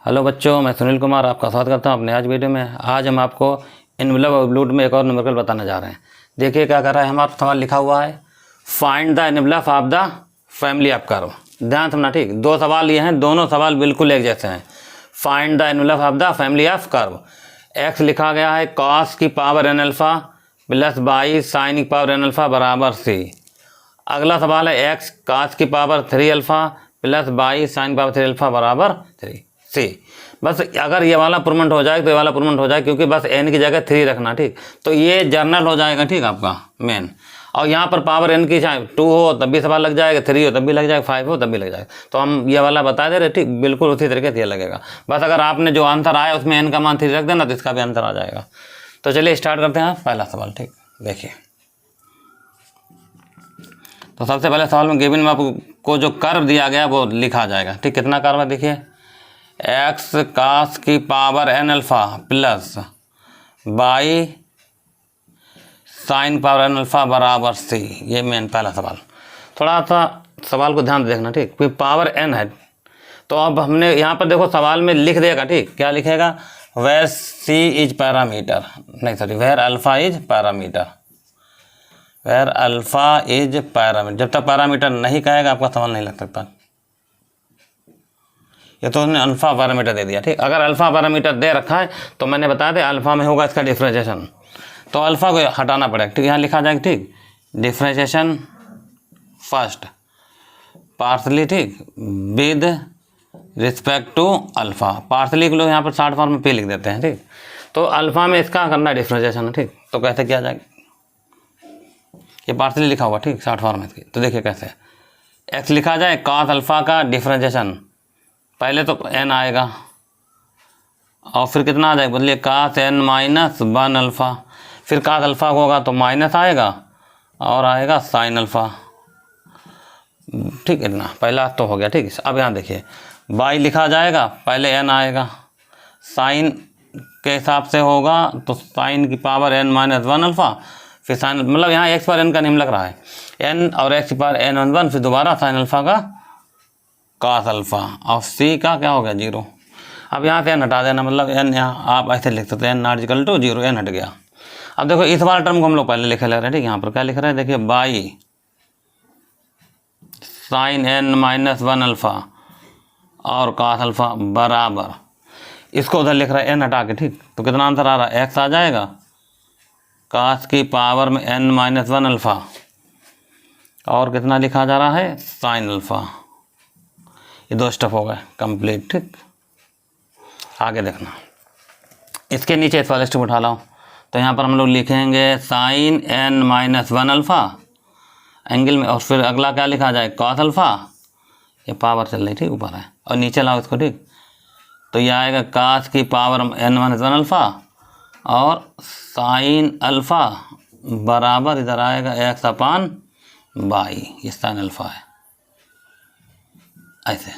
Hello बच्चों, मैं सुनील कुमार आपका स्वागत करता हूं अपने आज वीडियो में। आज हम आपको इनवलप और ब्लूट में एक और न्यूमेरिकल बताने जा रहे हैं। देखिए क्या कर रहा है, हमारा सवाल लिखा हुआ है find the envelope of the family of curve. ध्यान सुनना, ठीक। दो सवाल ये हैं, दोनों सवाल बिल्कुल एक जैसे हैं। Find the envelope of the family of curve. X लिखा गया है कॉस की power n alpha plus y sine की पावर एन अल्फ़ा बराबर सी। अगला सवाल है एक्स कॉस की power 3 alpha plus y sine की पावर 3 अल्फ़ा बराबर 3 सी। बस अगर ये वाला प्रूवमेंट हो जाए तो ये वाला प्रूवमेंट हो जाए, क्योंकि बस एन की जगह 3 रखना, ठीक। तो ये जर्नल हो जाएगा, ठीक, आपका मेन। और यहाँ पर पावर एन की चाहे 2 हो तब भी सवाल लग जाएगा, 3 हो तब भी लग जाएगा, 5 हो तब भी लग जाएगा। तो हम ये वाला बता दे रहे, ठीक, बिल्कुल उसी तरीके से ये लगेगा। बस अगर आपने जो आंसर आया उसमें एन का मान 3 रख देना तो इसका भी आंसर आ जाएगा। तो चलिए स्टार्ट करते हैं पहला सवाल, ठीक। देखिए, तो सबसे पहले सवाल में गिवन में आपको जो कर्व दिया गया वो लिखा जाएगा, ठीक। कितना कर्व है देखिए, एक्स कास की power n alpha plus y sine power n alpha बराबर सी। ये मेन पहला सवाल। थोड़ा सा सवाल को ध्यान से देखना, ठीक। फिर पावर एन है तो अब हमने यहाँ पर देखो सवाल में लिख देगा, ठीक। क्या लिखेगा, वेयर सी इज पैरामीटर, नहीं sorry, where alpha is parameter, where alpha is parameter. जब तक पैरामीटर नहीं कहेगा आपका सवाल नहीं लग सकता। ये तो उसने अल्फ़ा पैरामीटर दे दिया, ठीक। अगर अल्फ़ा पैरामीटर दे रखा है तो मैंने बता दिया अल्फ़ा में होगा इसका डिफ्रेंशिएशन, तो अल्फ़ा को हटाना पड़ेगा, ठीक। यहाँ लिखा जाएगा, ठीक, डिफ्रेंशिएशन फर्स्ट पार्सली, ठीक, with respect to alpha. Partially को लोग यहाँ पर शॉर्ट फॉर्म में पे लिख देते हैं, ठीक। तो अल्फ़ा में इसका करना है डिफ्रेंशिएशन, ठीक। तो कैसे किया जाएगा, ये पार्सली लिखा हुआ, ठीक, शॉर्ट फॉर्म में इसकी। तो देखिए कैसे, एक्स लिखा जाए कॉस अल्फ़ा का डिफ्रेंशिएशन, पहले तो एन आएगा और फिर कितना आ जाएगा, बदलिए कास एन माइनस 1 अल्फ़ा, फिर कास अल्फ़ा होगा तो माइनस आएगा और आएगा साइन अल्फ़ा, ठीक। इतना पहला तो हो गया, ठीक। अब यहाँ देखिए बाई लिखा जाएगा, पहले एन आएगा, साइन के हिसाब से होगा तो साइन की पावर एन माइनस 1 अल्फ़ा, फिर साइन, मतलब यहाँ एक्स पर एन का नियम लग रहा है, एन और एक्स की पावर एन 1, फिर दोबारा साइन अल्फ़ा का कास अल्फ़ा और सी का क्या हो गया 0। अब यहाँ से एन हटा देना, मतलब एन यहाँ आप ऐसे लिख सकते हैं n not equal to 0, n हट गया। अब देखो इस वाला टर्म को हम लोग पहले लिखे लग रहे हैं, ठीक। यहाँ पर क्या लिख रहे हैं देखिए, y sine n minus 1 alpha और कास अल्फ़ा बराबर, इसको उधर लिख रहा है एन हटा के, ठीक। तो कितना आंसर आ रहा है, एक्स आ जाएगा कास की पावर में एन माइनस 1 अल्फ़ा और कितना लिखा जा रहा है साइन अल्फ़ा। ये दो स्टेप हो गए कंप्लीट, ठीक। आगे देखना, इसके नीचे इस वाले स्टेप उठा लाओ, तो यहाँ पर हम लोग लिखेंगे sine n minus 1 alpha angle में, और फिर अगला क्या लिखा जाए कॉस अल्फ़ा, ये पावर चल रही, ठीक, ऊपर है, और नीचे लाओ इसको, ठीक। तो ये आएगा कास की पावर एन माइनस 1 अल्फ़ा और साइन अल्फ़ा बराबर इधर आएगा एक्स अपान बाई, ये साइन अल्फ़ा है ऐसे।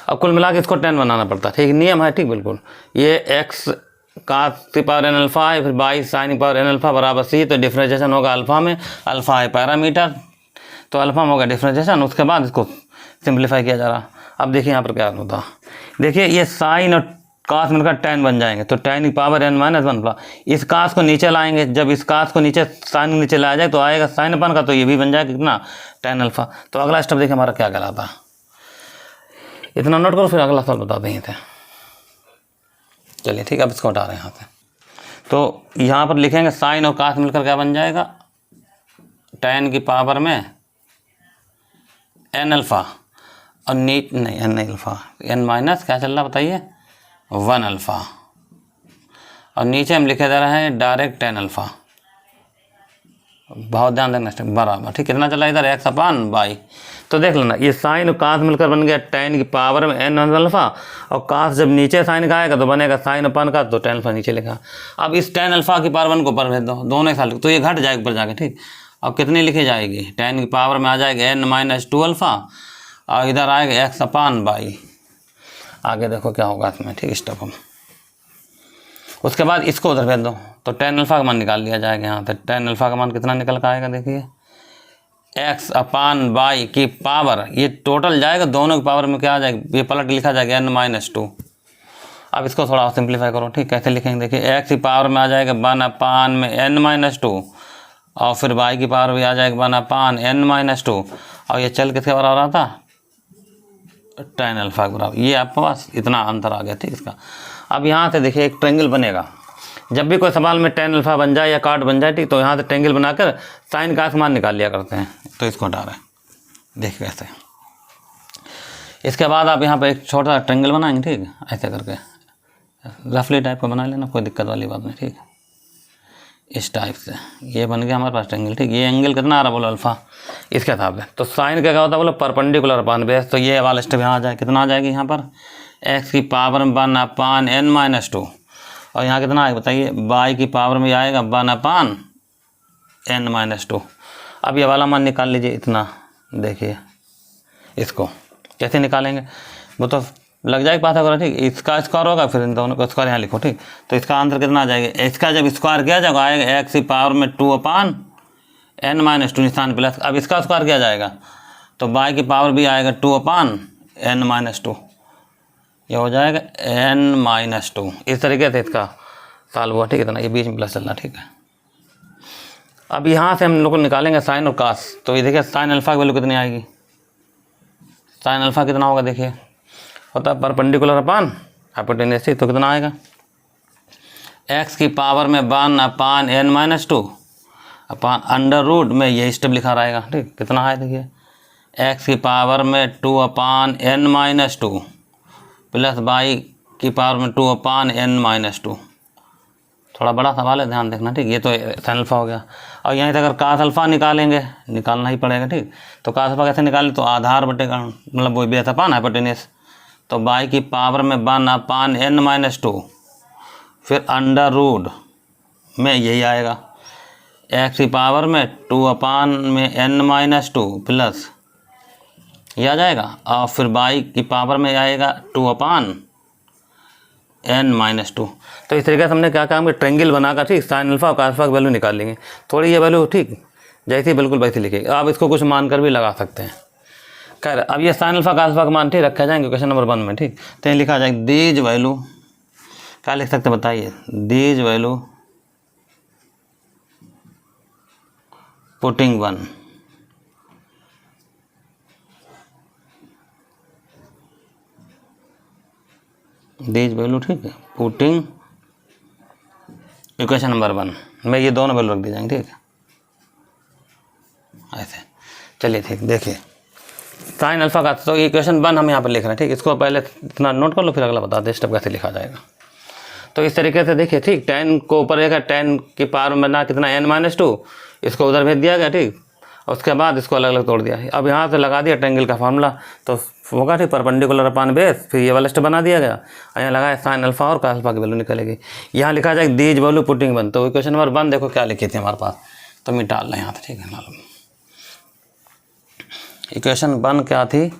अब कुल मिला के इसको 10 बनाना पड़ता है, ठीक, नियम है, ठीक, बिल्कुल। ये एक्स कास की पावर एन अल्फ़ा है, फिर बाई साइन की पावर एन अल्फ़ा बराबर सी, तो डिफ्रेंशिएशन होगा अल्फ़ा में, अल्फ़ा है पैरामीटर, तो अल्फ़ा में होगा डिफ्रेंशिएशन। उसके बाद इसको सिंप्लीफाई किया जा रहा। अब देखिए यहाँ पर क्या होता, देखिए ये साइन और कास मिलकर tan बन जाएंगे, तो tan की पावर n माइनस 1 इस कास को नीचे लाएंगे, जब इस कास को नीचे साइन को नीचे लाया जाए तो आएगा साइन अपन का, तो ये भी बन जाएगा कितना tan अल्फ़ा। तो अगला स्टेप देखिए हमारा क्या कहलाता, इतना नोट करो, फिर अगला सवाल बता देंगे थे। चलिए ठीक, अब इसको हटा रहे हैं यहाँ से। तो यहाँ पर लिखेंगे साइन और कास मिलकर क्या बन जाएगा, tan की पावर में n अल्फ़ा और नीट नहीं n नहीं अल्फ़ा, n माइनस क्या चल रहा बताइए 1 अल्फ़ा, और नीचे हम लिखे जा रहे हैं डायरेक्ट tan अल्फ़ा। बहुत ध्यान देना स्टेप बराबर, ठीक। कितना चला इधर एक्स अपान बाई, तो देख लेना ये साइन और कास मिलकर बन गया tan की पावर में n अल्फ़ा, और कास जब नीचे साइन का आएगा तो बनेगा साइन अपान का, तो tan अल्फ़ा नीचे लिखा। अब इस tan अल्फ़ा की पावर 1 को ऊपर भेज दो, दोनों एक साथ, तो ये घट जाएगा ऊपर जाके, ठीक। अब कितनी लिखी जाएगी, tan की पावर में आ जाएगा n माइनस 2 अल्फ़ा और इधर आएगा एक्स अपान बाई। आगे देखो क्या होगा इसमें, ठीक, स्टेप हम। उसके बाद इसको उधर भेज दो, तो tan अल्फ़ा का मान निकाल लिया जाएगा यहाँ से। tan अल्फ़ा का मान कितना निकल कर आएगा देखिए, एक्स अपान बाई की पावर, ये टोटल जाएगा, दोनों की पावर में क्या आ जाएगा, ये पलट लिखा जाएगा n माइनस 2। अब इसको थोड़ा सिंप्लीफाई करो, ठीक। कैसे लिखेंगे देखिए, एक्स की पावर में आ जाएगा 1/n-2 और फिर y की पावर भी आ जाएगा 1/n-2 और ये चल किसके बराबर आ रहा था, tan अल्फा के बराबर। ये आपके पास इतना अंतर आ गया, ठीक। इसका अब यहाँ से देखिए एक ट्रायंगल बनेगा। जब भी कोई सवाल में tan अल्फा बन जाए या कार्ड बन जाए, ठीक, तो यहाँ से ट्रायंगल बनाकर साइन का मान निकाल लिया करते हैं। तो इसको हटा रहे हैं, देखिए कैसे। इसके बाद आप यहाँ पर एक छोटा सा ट्रायंगल बनाएंगे, ठीक, ऐसे करके रफली टाइप का बना लेना, कोई दिक्कत वाली बात नहीं, ठीक। इस टाइप से ये बन गया हमारे पास ट्रायंगल, ठीक। ये एंगल कितना आ रहा बोलो, अल्फा, इसके हिसाब से। तो साइन का क्या होता है बोलो, परपेंडिकुलर अपॉन बेस। तो ये वाला स्टेप यहाँ आ जाए, कितना आ जाएगी यहाँ पर, एक्स की पावर में 1/n-2 और यहाँ कितना आएगा बताइए, y की पावर में आएगा 1/n-2। अब ये वाला मान निकाल लीजिए इतना। देखिए इसको कैसे निकालेंगे, वो तो लग जाएगा पता करो, ठीक। इसका स्क्वायर होगा, फिर इन दोनों का स्क्वायर यहाँ लिखो, ठीक। तो इसका आंसर कितना आ जाएगा, इसका जब स्क्वायर किया जाएगा आएगा एक्स की पावर में 2/n-2 निशान प्लस। अब इसका स्क्वायर किया जाएगा तो y की पावर भी आएगा 2/n-2, ये हो जाएगा n-2। इस तरीके से इसका सॉल्व हुआ, ठीक है। इतना ये बीच में प्लस चलना, ठीक है। अब यहाँ से हम लोग निकालेंगे साइन और कास। तो ये देखिए साइन अल्फा की वैल्यू कितनी आएगी, साइन अल्फा कितना होगा, देखिए होता है परपेंडिकुलर अपॉन हाइपोटेन्यूस, तो कितना आएगा, एक्स की पावर में 1/n-2 अपॉन अंडर रूट में ये स्टेप लिखा रहेगा, ठीक। कितना है देखिए, एक्स की पावर में 2/n-2 प्लस y की पावर में 2/n-2। थोड़ा बड़ा सवाल है, ध्यान देखना, ठीक। ये तो साइन अल्फा हो गया। और यहीं से अगर कास अल्फा निकालेंगे, निकालना ही पड़ेगा, ठीक। तो कास अल्फा कैसे निकालें, तो आधार बटेगा मतलब वो बेस अपॉन हाइपोटेन्यूस। तो y की पावर में 1/n-2 फिर अंडर रूट में यही आएगा, एक्स की पावर में 2/n-2 प्लस ये आ जाएगा और फिर y की पावर में आएगा 2/n-2। तो इस तरीके से हमने क्या काम, ट्रायंगल बनाकर, ठीक, साइन अल्फा और कॉस अल्फा की वैल्यू निकाल लेंगे। थोड़ी ये वैल्यू, ठीक, जैसी बिल्कुल वैसी लिखेगी। आप इसको कुछ मानकर भी लगा सकते हैं। खैर अब ये साइन अल्फा कॉस अल्फा का मान, ठीक, रखा जाएंगे क्वेश्चन नंबर 1 में, ठीक। तो ये लिखा जाएगा दीज वैल्यू, क्या लिख सकते बताइए, these value putting 1 these value, ठीक है, पुटिंग इक्वेशन नंबर 1 में ये दोनों वैल्यू रख दी जाएंगे, ठीक है, ऐसे। चलिए ठीक, देखिए साइन अल्फा का, तो इक्वेशन 1 हम यहाँ पर लिख रहे हैं, ठीक। इसको पहले इतना नोट कर लो, फिर अगला बता दे स्टेप कैसे लिखा जाएगा। तो इस तरीके से देखिए, ठीक, 10 को ऊपर रहेगा, 10 की पावर में ना कितना n-2, इसको उधर भेज दिया गया, ठीक। उसके बाद इसको अलग अलग तोड़ दिया। अब यहाँ से लगा दिया ट्रायंगल का फार्मूला, तो होगा, ठीक, परपेंडिकुलर अपॉन बेस। फिर ये वाला स्टेप बना दिया गया, यहाँ लगाया साइन अल्फा और कॉस अल्फा की वैल्यू निकलेगी। यहाँ लिखा जाएगा दीज वैल्यू पुटिंग 1। तो इक्वेशन नंबर 1 देखो क्या लिखी थी हमारे पास, तो मैं डाल रहा यहाँ पर, ठीक है। मालूम इक्वेशन 1 क्या थी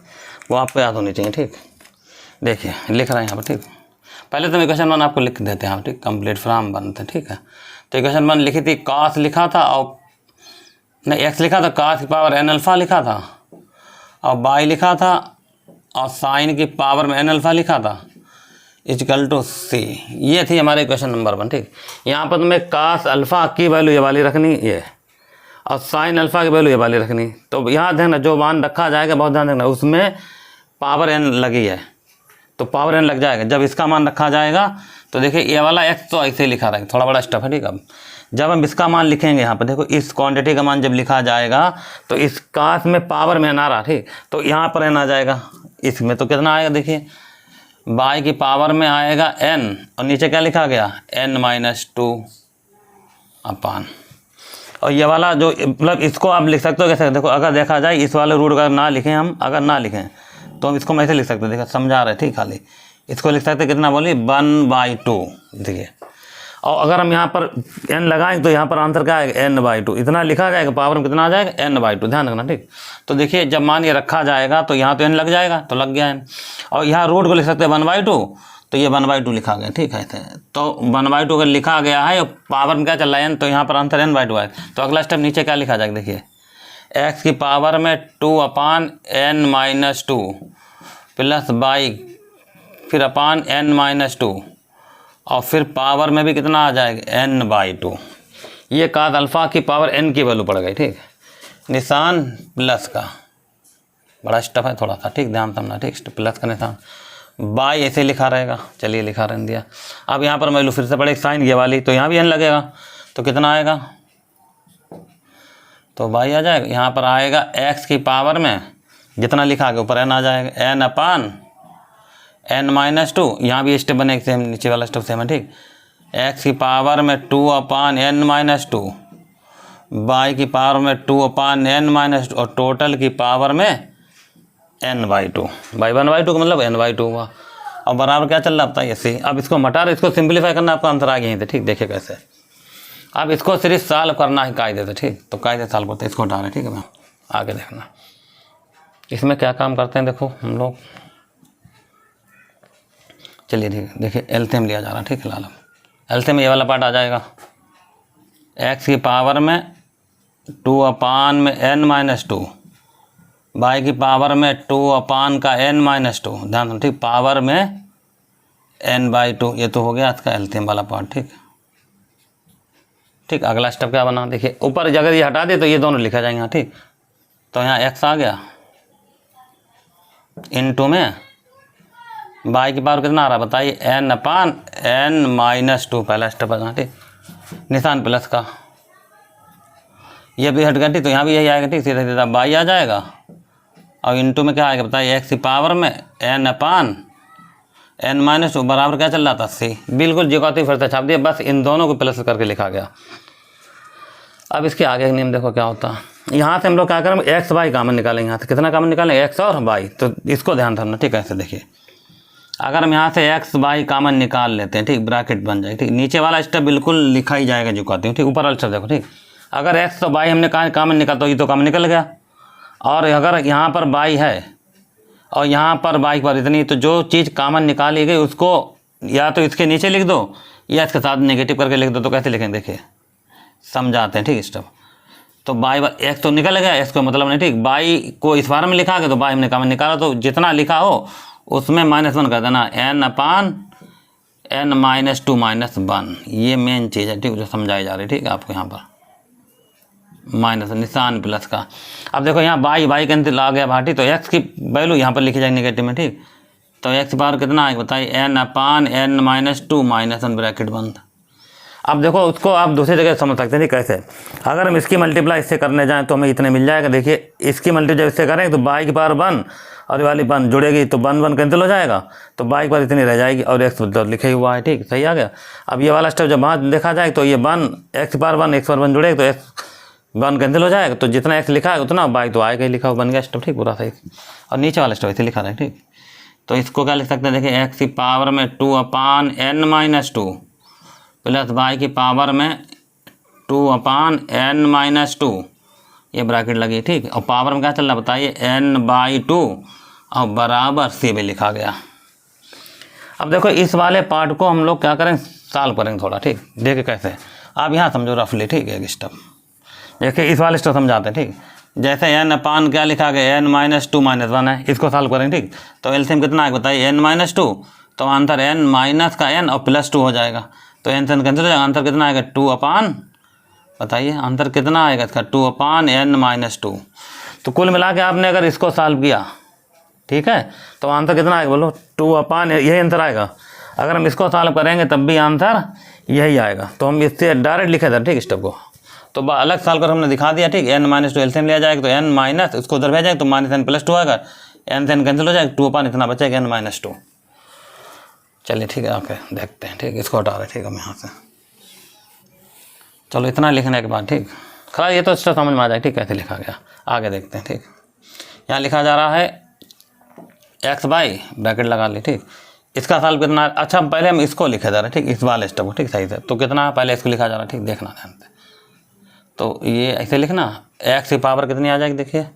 वो आपको याद होनी चाहिए, ठीक। देखिए लिख रहे हैं यहाँ पर, ठीक। पहले तो इक्वेशन 1 आपको लिख देते हैं, ठीक, कंप्लीट फ्रॉम 1 थे, ठीक है। तो इक्वेशन 1 लिखी थी, कॉस लिखा था और नहीं एक्स लिखा था, कॉस की पावर n अल्फा लिखा था और y लिखा था और साइन की पावर में n अल्फा लिखा था इक्वल टू c। ये थी हमारे इक्वेशन नंबर 1, ठीक। यहाँ पर तुम्हें कॉस अल्फा की वैल्यू ये वाली रखनी, ये, और साइन अल्फा की वैल्यू ये वाली रखनी। तो यहाँ देखना जो मान रखा जाएगा, बहुत ध्यान रखना, उसमें पावर n लगी है तो पावर n लग जाएगा। जब इसका मान रखा जाएगा तो देखिए ये वाला x तो ऐसे ही लिखा रहेगा, थोड़ा बड़ा स्टेप है, ठीक। अब जब हम इसका मान लिखेंगे यहाँ पर, देखो इस क्वांटिटी का मान जब लिखा जाएगा तो इस कास में पावर में n आ रहा, ठीक, तो यहाँ पर n आ जाएगा। इसमें तो कितना आएगा, देखिए y की पावर में आएगा n और नीचे क्या लिखा गया, n-2 अपान। और ये वाला जो मतलब इसको आप लिख सकते हो कैसे, देखो अगर देखा जाए इस वाले रूट का ना लिखें हम, अगर ना लिखें तो हम इसको मैं ऐसे लिख सकते हैं, देखो समझा रहे, ठीक। खाली इसको लिख सकते हैं कितना बोलिए, 1/2, देखिए। और अगर हम यहाँ पर n लगाएं तो यहाँ पर आंसर क्या आएगा, n/2। इतना लिखा जाएगा, पावर में कितना आ जाएगा, n/2, ध्यान रखना, ठीक। तो देखिए जब मान ये रखा जाएगा तो यहाँ तो n लग जाएगा, तो लग गया n। और यहाँ रूट को लिख सकते हैं 1/2, तो ये 1/2 लिखा गया, ठीक है। तो 1/2 अगर लिखा गया है और पावर में क्या चल रहा है n, तो यहाँ पर आंसर n/2 है। तो अगला स्टेप नीचे क्या लिखा जाएगा, देखिए एक्स की पावर में 2/n-2 प्लस y, फिर अपान n-2 और फिर पावर में भी कितना आ जाएगा n/2। ये काद अल्फ़ा की पावर n की वैल्यू पड़ गई, ठीक। निशान प्लस का बड़ा स्टफ है थोड़ा सा, ठीक, ध्यान समझना, ठीक। प्लस का निशान बाई ऐसे लिखा रहेगा, चलिए लिखा रहने दिया। अब यहाँ पर वैल्यू फिर से पड़ेगी साइन ये वाली, तो यहाँ भी n लगेगा, तो कितना आएगा, तो बाई आ जाएगा। यहाँ पर आएगा x की पावर में जितना लिखा गया ऊपर n आ जाएगा, n/n-2। यहाँ भी स्टेप बनेगा सेम, नीचे वाला स्टेप सेम है, ठीक। x की पावर में 2/n-2, बाई की पावर में 2/n-2 और टोटल की पावर में n/2। बाई 1/2 का मतलब n/2 हुआ। अब बराबर क्या चल रहा है बताइए सी। अब इसको मटा रहे, इसको सिंप्लीफाई करना, आपका आंसर आ गया यहीं से, ठीक। देखिए कैसे, अब इसको सिर्फ सॉल्व करना है कायदे से, ठीक। तो कायदे सॉल्व करते हैं, इसको हटा रहे, ठीक है मैम, आगे देखना इसमें क्या काम करते हैं। देखो हम लोग, चलिए ठीक है, देखिए एलसीएम लिया जा रहा है, ठीक है। लाल एलसीएम ये वाला पार्ट आ जाएगा, x की पावर में 2/n-2, बाई की पावर में 2/n-2, ध्यान दो, ठीक। पावर में n/2, ये तो हो गया इसका एलसीएम वाला पार्ट, ठीक। ठीक, अगला स्टेप क्या बना, देखिए ऊपर अगर ये हटा दे तो ये दोनों लिखा जाएंगे, ठीक। तो यहाँ x आ गया, इनटू में बाई की पावर कितना आ रहा है बताइए, n/n-2, पहला स्टेप है, ठीक। निशान प्लस का, ये भी हट गया, ठीक। तो यहाँ भी यही आएगा, ठीक। सीधा सीधा बाई आ जाएगा और इनटू में क्या आएगा बताइए, x की पावर में n/n-2 बराबर क्या चल रहा था, c। बिल्कुल जिगौती फिर से छाप दिया, बस इन दोनों को प्लस करके लिखा गया। अब इसके आगे नियम देखो क्या होता है। यहाँ से हम लोग क्या करेंगे, x y कामन निकालेंगे। यहाँ से कितना कामन निकालेंगे, x और y। तो इसको ध्यान रखना, ठीक है। ऐसे देखिए, अगर हम यहाँ से x y कामन निकाल लेते हैं, ठीक, ब्रैकेट बन जाएगी, ठीक। नीचे वाला स्टेप बिल्कुल लिखा ही जाएगा झुकाती हूँ, ठीक। ऊपर वाला स्टेप देखो, ठीक। अगर x तो y हमने कहा कामन निकाल, तो ये तो कामन निकल गया। और अगर यहाँ पर y है और यहाँ पर y पर इतनी, तो जो चीज़ कामन निकाली गई उसको या तो इसके नीचे लिख दो या इसके साथ नेगेटिव करके लिख दो। तो कैसे लिखें देखिए, समझाते हैं, ठीक। स्टेप तो बाई x तो निकल गया, x को मतलब नहीं, ठीक। बाई को इस बार में लिखा गया तो बाई हमने कामन निकाला, तो जितना लिखा हो उसमें -1 कर देना, n/n-2 -1। ये मेन चीज़ है, ठीक, जो समझाई जा रही है, ठीक है। आपको यहाँ पर माइनस निशान प्लस का। अब देखो यहाँ बाई कैंसिल आ गया भाटी, तो x की वैल्यू यहाँ पर लिखी जाएगी नेगेटिव में, ठीक। तो x की पावर कितना आएगा बताइए, n/n-2 -1 ब्रैकेट बंद। अब देखो उसको आप दूसरी जगह समझ सकते हैं, ठीक। कैसे, अगर हम इसकी मल्टीप्लाई इससे करने जाएँ तो हमें इतने मिल जाएगा। देखिए इसकी मल्टीप्लाई इससे करें तो बाई की पावर 1 और ये वाली 1 जुड़ेगी, तो 1 कैंसिल हो जाएगा, तो बाई पर इतनी रह जाएगी और x तो लिखे हुआ है, ठीक। सही आ गया। अब ये वाला स्टेप जब वहाँ देखा जाए तो ये 1 x की पावर 1 x पर 1 जुड़ेगा, तो x 1 कैंसिल हो जाएगा, तो जितना x लिखा है उतना बाई तो आएगा ही, लिखा हुआ बन गया स्टेप, ठीक, पूरा सही। और नीचे वाला स्टेप ऐसे लिखा है, ठीक। तो इसको क्या लिख सकते हैं, देखिए x की पावर में 2/n-2 प्लस बाई की पावर में 2/n-2, ये ब्रैकेट लगी, ठीक। और पावर में क्या चल रहा बताइए, n/2 और बराबर c भी लिखा गया। अब देखो इस वाले पार्ट को हम लोग क्या करें, सॉल्व करेंगे थोड़ा, ठीक। देखिए कैसे, आप यहाँ समझो रफली, ठीक है। एक स्टेप देखिए, इस वाले स्टेप समझाते हैं, ठीक। जैसे n/, क्या लिखा गया, n-2 -1 है, इसको सॉल्व करेंगे, ठीक। तो एलसीएम कितना है बताइए, n-2, तो आंसर n माइनस का n और +2 हो जाएगा, तो n से कैंसिल हो जाएगा। आंसर कितना आएगा, 2/, बताइए आंसर कितना आएगा इसका, 2/n-2। तो कुल मिला के आपने अगर इसको सॉल्व किया, ठीक है, तो आंसर कितना आएगा बोलो, 2/, यही आंसर आएगा। अगर हम इसको सॉल्व करेंगे तब भी आंसर यही आएगा। तो हम इससे डायरेक्ट लिखे थे, ठीक, स्टेप को तो अलग सॉल्व कर हमने दिखा दिया, ठीक। n-2 एलसीएम लिया जाएगा, तो n माइनस उसको उधर भेजा जाएगा, तो -n+2 आएगा, n से n कैंसिल हो जाएगा, 2/, इतना बचेगा n-2। चलिए ठीक है, ओके देखते हैं, ठीक। इसको हटा रहे, ठीक, हम यहाँ से चलो इतना लिखने के बाद, ठीक। खैर ये तो इसका समझ में आ जाएगा, ठीक, कैसे लिखा गया। आगे देखते हैं, ठीक। यहाँ लिखा जा रहा है x बाई ब्रैकेट लगा ली, ठीक। इसका सॉल्व कितना, अच्छा पहले हम इसको लिखा जा रहा है, ठीक, इस वाले स्टेप को, ठीक, सही से। तो कितना पहले इसको लिखा जा रहा है, ठीक, देखना ध्यान से। तो ये ऐसे लिखना, x की पावर कितनी आ जाएगी देखिए,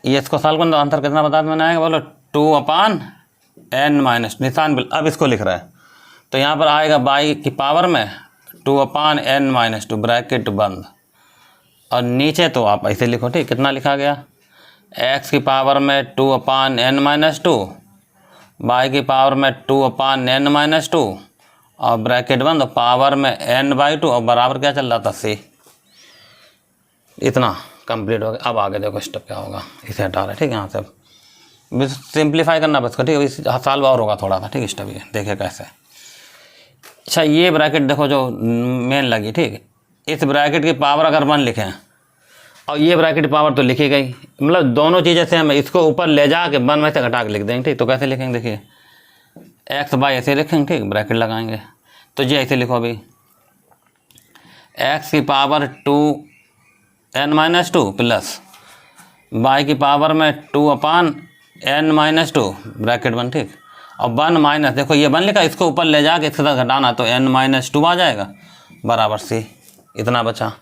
ये इसको सॉल्व करना, तो आंसर कितना बता मैंने आएगा बोलो, 2/n-, निशान। अब इसको लिख रहा है, तो यहाँ पर आएगा बाई की पावर में 2/n-2 ब्रैकेट बंद, और नीचे तो आप ऐसे लिखो, ठीक। कितना लिखा गया, x की पावर में 2/n-2 बाई की पावर में 2/n-2 और ब्रैकेट बंद पावर में n/2 और बराबर क्या चल रहा था c। इतना कंप्लीट हो गया। अब आगे देखो स्टेप क्या होगा, इसे हटा रहे, ठीक है। यहाँ से अब सिंप्लीफाई करना बस को, ठीक है। इस साल और होगा थोड़ा सा, ठीक है। स्टेप ये देखिए कैसे। अच्छा ये ब्रैकेट देखो जो मेन लगी, ठीक है। इस ब्रैकेट की पावर अगर 1 लिखें और ये ब्रैकेट पावर तो लिखी गई, मतलब दोनों चीज़ें सेम है। इसको ऊपर ले जा के 1 में से घटा के लिख देंगे, ठीक। तो कैसे लिखेंगे देखिए, x/, ऐसे लिखेंगे, ठीक। ब्रैकेट लगाएंगे तो ये ऐसे लिखो अभी, x की पावर 2n-2 प्लस y की पावर में 2/n-2 ब्रैकेट 1, ठीक। और 1 माइनस, देखो ये 1 लिखा, इसको ऊपर ले जाके इसके साथ घटाना तो n-2 आ जाएगा बराबर c। इतना बचा।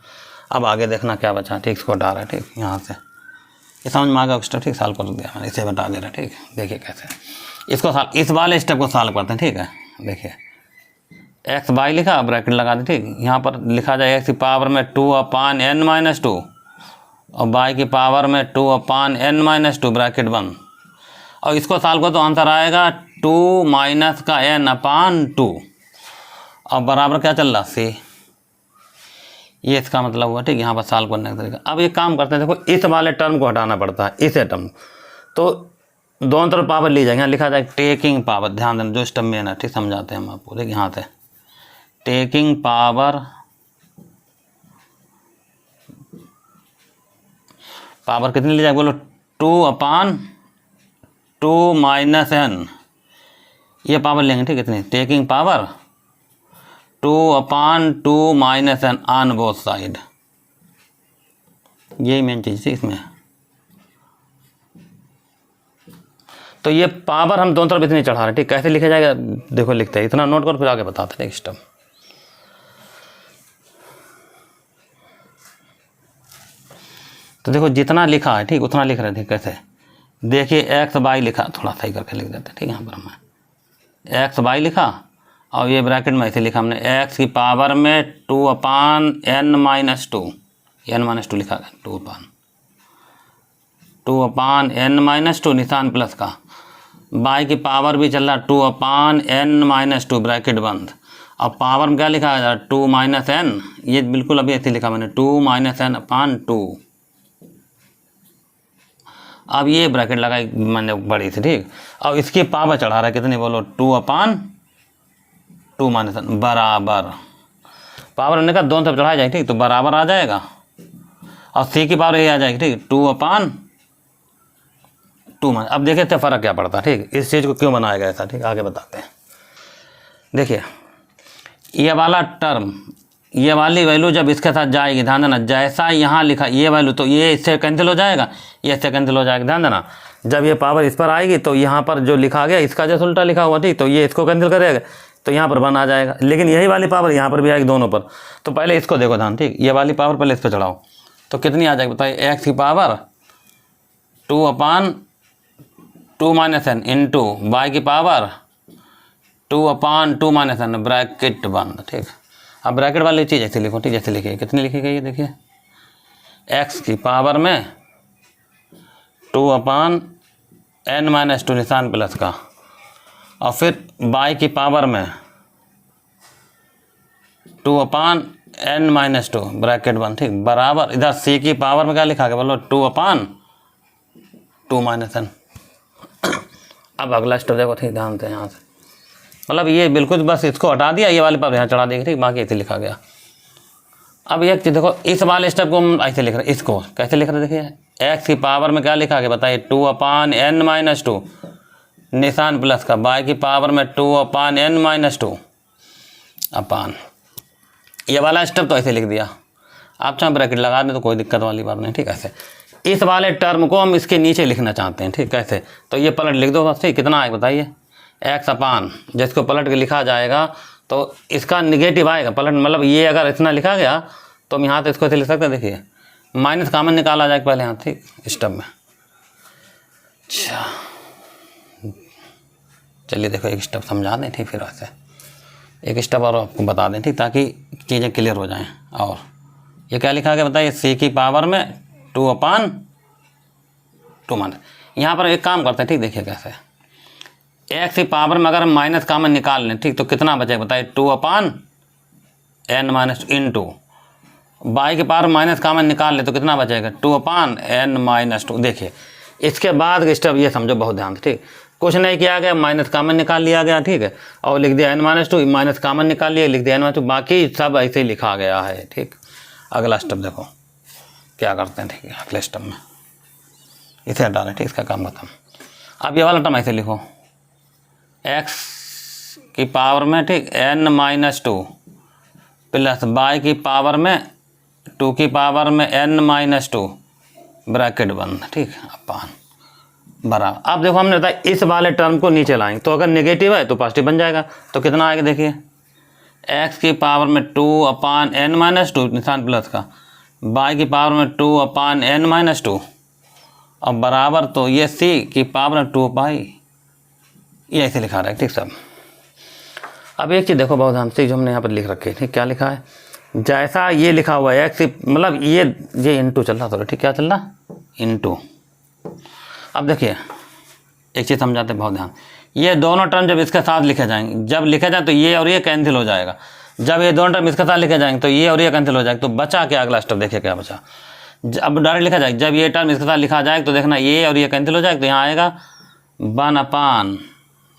अब आगे देखना क्या बचा, ठीक। इसको हटा रहा है, ठीक। यहाँ से ये समझ में आ गया स्टेप, ठीक। सॉल्व कर दिया मैंने, इसे बता दे रहा है, ठीक। देखिए कैसे इसको सॉल्व, इस वाले स्टेप को सॉल्व करते हैं, ठीक है। देखिए x/, लिखा, ब्रैकेट लगा दी, ठीक। यहाँ पर लिखा जाएगा x की पावर में 2/n-2 और y की पावर में 2/n-2 ब्रैकेट 1 और इसको सॉल्व करो तो आंसर आएगा 2 - का n/2 और बराबर क्या चल रहा c। ये इसका मतलब हुआ, ठीक। यहाँ पर सॉल्व करने का तरीका। अब एक काम करते हैं, देखो इस वाले टर्म को हटाना पड़ता है, इसे टर्म तो दोनों तरफ पावर ली जाएगी। यहाँ लिखा जाए टेकिंग पावर, ध्यान देना जो स्टेप में है ना, ठीक। समझाते हैं हम आपको, देखिए यहाँ से टेकिंग पावर, पावर कितनी ली जाएगी बोलो, 2/2 - n, ये पावर लेंगे, ठीक। इतनी taking power 2/2 - n on both side, यही मेन चीज़ थी इसमें। तो ये पावर हम दोनों तरफ इतनी चढ़ा रहे हैं, ठीक। कैसे लिखा जाएगा देखो, लिखते हैं, इतना नोट करो फिर आगे बताते हैं नेक्स्ट। तो देखो जितना लिखा है, ठीक, उतना लिख रहे थे। कैसे देखिए x/, लिखा, थोड़ा सही करके लिख देते हैं, ठीक। यहाँ पर हमें x/, लिखा और ये ब्रैकेट में ऐसे लिखा हमने x की पावर में 2/n-2, n-2 लिखा है, 2/n-2 निशान प्लस का, y की पावर भी चल रहा 2/n-2 ब्रैकेट बंद और पावर में क्या लिखा है 2 - n, ये बिल्कुल अभी ऐसे लिखा मैंने 2 - n/2। अब ये ब्रैकेट लगाई मैंने बड़ी सी, ठीक। और इसकी पावर चढ़ा रहा है कितनी बोलो, 2/2 - n बराबर, पावर हमने कहा दोनों तरफ चढ़ाया जाए, ठीक। तो बराबर आ जाएगा और c की पावर ये आ जाएगी, ठीक, 2/2 - अब देखिए फ़र्क क्या पड़ता है, ठीक। इस चीज़ को क्यों बनाया गया ऐसा, ठीक। आगे बताते हैं। देखिए ये वाला टर्म, ये वाली वैल्यू जब इसके साथ जाएगी, ध्यान देना, जैसा यहाँ लिखा ये वैल्यू तो ये इससे कैंसिल हो जाएगा, ये इससे कैंसिल हो जाएगा। ध्यान देना, जब ये पावर इस पर आएगी तो यहाँ पर जो लिखा गया इसका जैसे उल्टा लिखा हुआ, ठीक। तो ये इसको कैंसिल करेगा तो यहाँ पर 1 आ जाएगा, लेकिन यही वाली पावर यहाँ पर भी आएगी दोनों पर। तो पहले इसको देखो ध्यान, ठीक। ये वाली पावर पहले इस पर चढ़ाओ तो कितनी आ जाएगी बताइए, x की पावर 2/2 - n इंटू y की पावर 2/2 - n ब्रैकेट बंद, ठीक। अब ब्रैकेट वाली चीज़ ऐसे लिखो, ठीक। जैसे लिखी कितनी लिखी गई है देखिए, x की पावर में 2/n-2 निशान प्लस का और फिर y की पावर में 2/n-2 ब्रैकेट बंद, ठीक, बराबर इधर c की पावर में क्या लिखा गया बोलो 2/2 - n। अब अगला स्टेप देखो, ठीक, ध्यान से यहाँ से, मतलब ये बिल्कुल बस इसको हटा दिया, ये वाले पावर यहाँ चढ़ा देगी, ठीक। बाकी ऐसे लिखा गया। अब एक चीज़ देखो, इस वाले स्टेप को हम ऐसे लिख रहे हैं, इसको कैसे लिख रहे हैं देखिए, x की पावर में क्या लिखा गया बताइए 2/n-2 निशान प्लस का, y की पावर में 2/n-2 अपान, ये वाला स्टेप तो ऐसे लिख दिया। आप चाहे ब्रैकेट लगा दें तो कोई दिक्कत वाली बात नहीं, ठीक। ऐसे इस वाले टर्म को हम इसके नीचे लिखना चाहते हैं, ठीक। कैसे, तो ये पलट लिख दो बस, ठीक। कितना आएगा बताइए, x अपान, जिसको पलट के लिखा जाएगा तो इसका निगेटिव आएगा पलट, मतलब ये अगर इतना लिखा गया तो हम यहाँ तो इसको ऐसे लिख सकते हैं, देखिए माइनस कॉमन निकाला जाएगा पहले यहाँ, ठीक, स्टेप में। अच्छा चलिए देखो एक स्टेप समझा दें, ठीक। फिर वैसे एक स्टेप और आपको बता दें, ठीक, ताकि चीज़ें क्लियर हो जाएं। और ये क्या लिखा गया बताइए, c की पावर में 2/2 - यहाँ पर एक काम करते हैं, ठीक। देखिए कैसे, एक्स की पावर में अगर हम माइनस कॉमन निकाल लें, ठीक, तो कितना बचेगा बताइए, 2/n माइनस इंटू बाई के पावर माइनस कॉमन निकाल ले तो कितना बचेगा, 2/n माइनस 2। देखिए इसके बाद स्टेप ये समझो बहुत ध्यान से, ठीक, कुछ नहीं किया गया, माइनस कॉमन निकाल लिया गया, ठीक है, और लिख दिया n-2, माइनस कॉमन निकाल लिया, लिख दिया n-2, बाकी सब ऐसे ही लिखा गया है, ठीक। अगला स्टेप देखो क्या करते हैं, ठीक है, अगले स्टेप में इसे हटा लें, ठीक, इसका काम खत्म। अब ये वाला टर्म ऐसे लिखो, x की पावर में, ठीक, n-2 प्लस बाई की पावर में 2 की पावर में n-2 ब्रैकेट बंद, ठीक, अपान बराबर। अब देखो हमने बताया इस वाले टर्म को नीचे लाएंगे, तो अगर नेगेटिव है तो पॉजिटिव बन जाएगा, तो कितना आएगा देखिए, x की पावर में 2/n-2 निशान प्लस का, बाई की पावर में 2/n-2 और बराबर, तो ये c की पावर में 2π, ये ऐसे लिखा रहा है, ठीक सब। अब एक चीज़ देखो बहुत ध्यान से जो हमने यहाँ पर लिख रखी है, ठीक, क्या लिखा है, जैसा ये लिखा हुआ है x, मतलब ये इंटू चल रहा था, ठीक, क्या चल रहा, इंटू। अब देखिए एक चीज़ समझाते हैं बहुत ध्यान, ये दोनों टर्म जब इसके साथ लिखे जाएंगे, जब लिखे जाए तो ये और ये कैंसिल हो जाएगा, जब ये दोनों टर्म इसके साथ लिखे जाएंगे तो ये और ये कैंसिल हो जाएगा, तो बचा क्या, अगला स्टेप देखिए क्या बचा। अब डायरेक्ट लिखा जाए, जब ये टर्म इसके साथ लिखा जाए तो देखना ये और ये कैंसिल हो जाएगा, तो यहाँ आएगा 1/,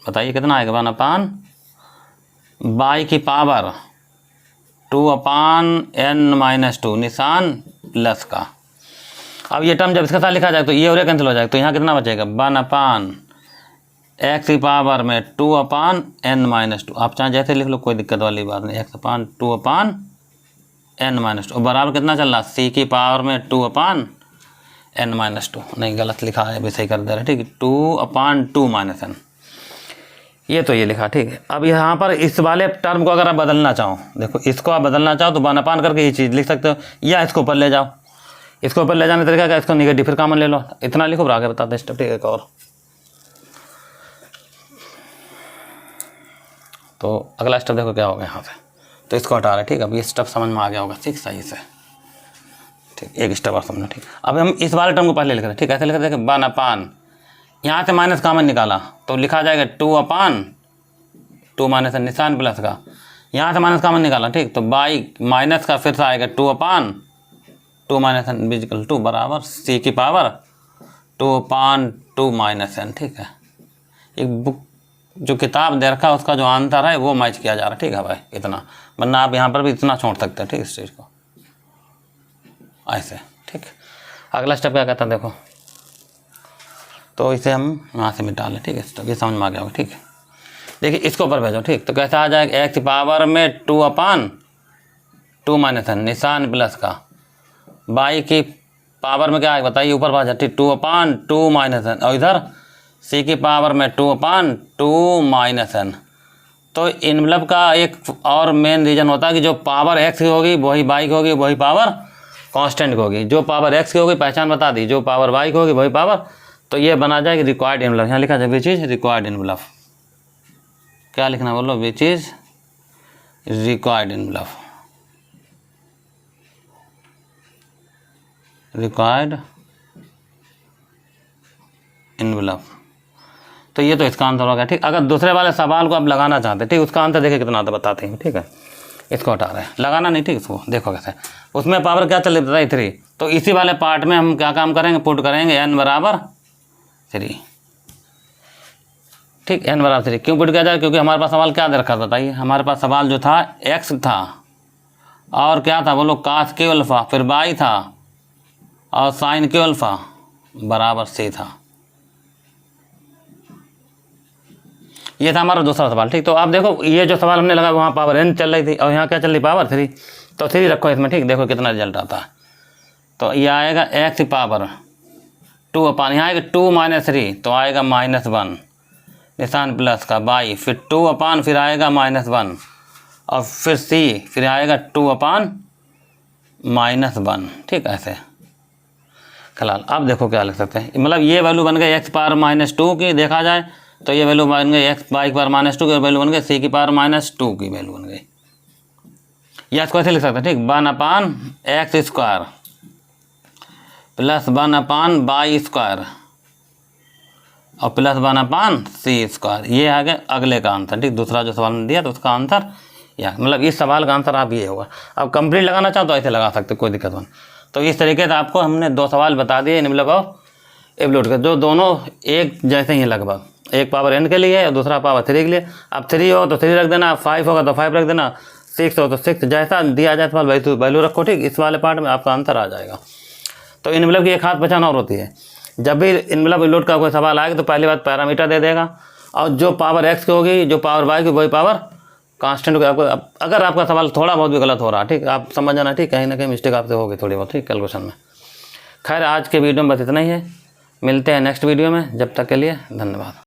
बताइए कितना आएगा, 1/, बाई की पावर 2/n-2 निशान प्लस का। अब ये टर्म जब इसके साथ लिखा जाए तो ये और ये कैंसिल हो जाएगा, तो यहाँ कितना बचेगा, 1/x की पावर में 2/n-2। आप चाहे जैसे लिख लो, कोई दिक्कत वाली बात नहीं, x/2/n-2 और बराबर कितना चल रहा, c की पावर में 2/n-2। नहीं गलत लिखा है, अभी सही कर दे रहे, ठीक, 2/2 - n, ये तो ये लिखा, ठीक है। अब यहाँ पर इस वाले टर्म को अगर आप बदलना चाहो, देखो इसको आप बदलना चाहो तो 1/, करके ये चीज़ लिख सकते हो, या इसको ऊपर ले जाओ, इसको ऊपर ले जाने तरीका क्या, इसको निगेटिव फिर कॉमन ले लो, इतना लिखो, आगे बताते हैं स्टेप, ठीक है। एक और, तो अगला स्टेप देखो क्या होगा यहाँ से, तो इसको हटा रहे, ठीक। अब ये स्टेप समझ में आ गया होगा, ठीक, सही से, ठीक, एक स्टेप और समझो, ठीक। अब हम इस वाले टर्म को पहले लिख रहे हैं, ठीक, ऐसे लिख रहे हैं, 1/, यहाँ से माइनस कॉमन निकाला तो लिखा जाएगा 2/2 माइनस निशान प्लस का, यहाँ से माइनस कॉमन निकाला, ठीक, तो बाई माइनस का फिर से आएगा 2/2 - n = बराबर c की पावर 2/2 - n, ठीक है। एक बुक जो किताब दे रखा है उसका जो आंसर है वो मैच किया जा रहा है, ठीक है भाई, इतना, वरना आप यहाँ पर भी इतना छोड़ सकते हैं, ठीक, इस चीज़ को ऐसे, ठीक। अगला स्टेप क्या कहता है देखो, तो इसे हम यहाँ से मिटा लें, ठीक है, तो ये समझ में आ गया होगा, ठीक है। देखिए इसको ऊपर भेजो, ठीक, तो कैसा आ जाएगा, x की पावर में 2/2 - n निशान प्लस का, बाई की पावर में क्या है बताइए, ऊपर भाजा, ठीक, 2/2 - n और इधर c की पावर में 2/2 - n। तो इनवलप का एक और मेन रीजन होता है कि जो पावर x की होगी वही बाई की होगी, वही पावर कांस्टेंट की होगी, जो पावर x की होगी पहचान बता दी, जो पावर y की होगी वही पावर, तो ये बना जाएगी रिक्वायर्ड इनवलप। यहाँ लिखा जाए विच इज रिक्वायर्ड इनवलप, क्या लिखना बोलो, which is required envelope, required envelope. तो ये तो इसका आंसर होगा, ठीक। अगर दूसरे वाले सवाल को आप लगाना चाहते हैं, ठीक, उसका आंसर देखिए कितना आता बताते हैं, ठीक है। इसको हटा रहे हैं, लगाना नहीं, ठीक, इसको देखो कैसे, उसमें पावर क्या चल रही है 3, तो इसी वाले पार्ट में हम क्या काम करेंगे, पुट करेंगे n = 3, ठीक, n = 3 क्यों पुट किया जाए, क्योंकि हमारे पास सवाल क्या दे रखा था, बताइए, हमारे पास सवाल जो था x था और क्या था बोलो, cos q अल्फ़ा, फिर y था और sin q अल्फ़ा बराबर c था, ये था हमारा दूसरा सवाल, ठीक। तो आप देखो ये जो सवाल हमने लगा वहाँ पावर n चल रही थी और यहाँ क्या चल रही, पावर 3, तो 3 रखो इसमें, ठीक, देखो कितना रिजल्ट आता है, तो ये आएगा x की पावर 2/, यहाँ आएगा 2 - 3 तो आएगा -1 निशान प्लस का, बाई फिर 2/, फिर आएगा -1 और फिर c फिर आएगा 2/-1, ठीक, ऐसे खलाल। अब देखो क्या लिख सकते हैं, मतलब ये वैल्यू बन गई x⁻-2 की, देखा जाए तो ये वैल्यू बन गई x/-2 की वैल्यू बन गई c की पावर -2 की वैल्यू बन गई, या इसको ऐसे लिख सकते हैं, ठीक, 1/x² प्लस 1/y² और प्लस 1/c²। ये आ गया अगले का आंसर, ठीक। दूसरा जो सवाल ने दिया तो उसका आंसर या मतलब इस सवाल का आंसर आप ये होगा। अब कंप्लीट लगाना चाहो तो ऐसे लगा सकते, कोई दिक्कत नहीं। तो इस तरीके से आपको हमने 2 सवाल बता दिए इनवलप और एवोल्यूट के, जो दोनों एक जैसे ही लगभग, एक पावर n के लिए और दूसरा पावर 3 के लिए। अब 3 हो तो 3 रख देना, 5 होगा तो 5 रख देना, 6 हो तो 6, जैसा दिया जाए सवाल वैल्यू रखो, ठीक। इस वाले पार्ट में आपका आंसर आ जाएगा। तो इनवलप की एक खास पहचान और होती है, जब भी इनवलप एवोल्यूट का कोई सवाल आएगा तो पहली बात पैरामीटर दे देगा, और जो पावर x की होगी, जो पावर y की, वही पावर कांस्टेंट होगी। आपको अगर आपका सवाल थोड़ा बहुत भी गलत हो रहा है, ठीक, आप समझ जाना, ठीक, कहीं ना कहीं मिस्टेक आपसे होगी थोड़ी बहुत, ठीक, कैलकुलेशन में। खैर आज के वीडियो में बस इतना ही है, मिलते हैं नेक्स्ट वीडियो में, जब तक के लिए धन्यवाद।